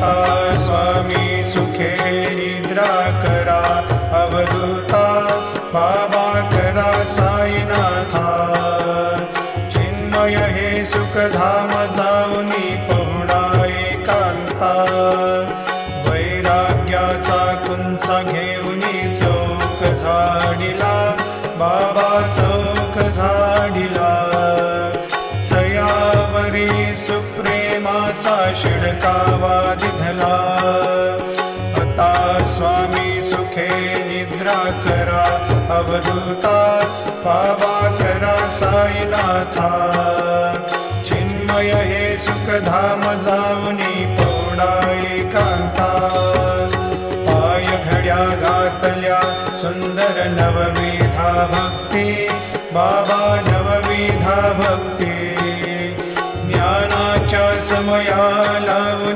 आता स्वामी सुखे निद्रा करा अवधूता बाबा करा साईनाथा चिन्मय हे सुखधाम जाऊनी पहुडा एकांता वैराग्याचा कुंचा घेऊनी चौक झाडिला बाबा चौक झाडिला तयावरी सुप्रेमाचा शिडकावा दिधला आता स्वामी सुखे निद्रा करा अवधूता बाबा करा साईनाथा चिन्मय हे सुखधाम जाऊनी पौडा एकांता पाय घड्या घातल्या सुंदर नवविधा भक्ती बाबा नवविधा भक्ती ज्ञानाच्या समया लावून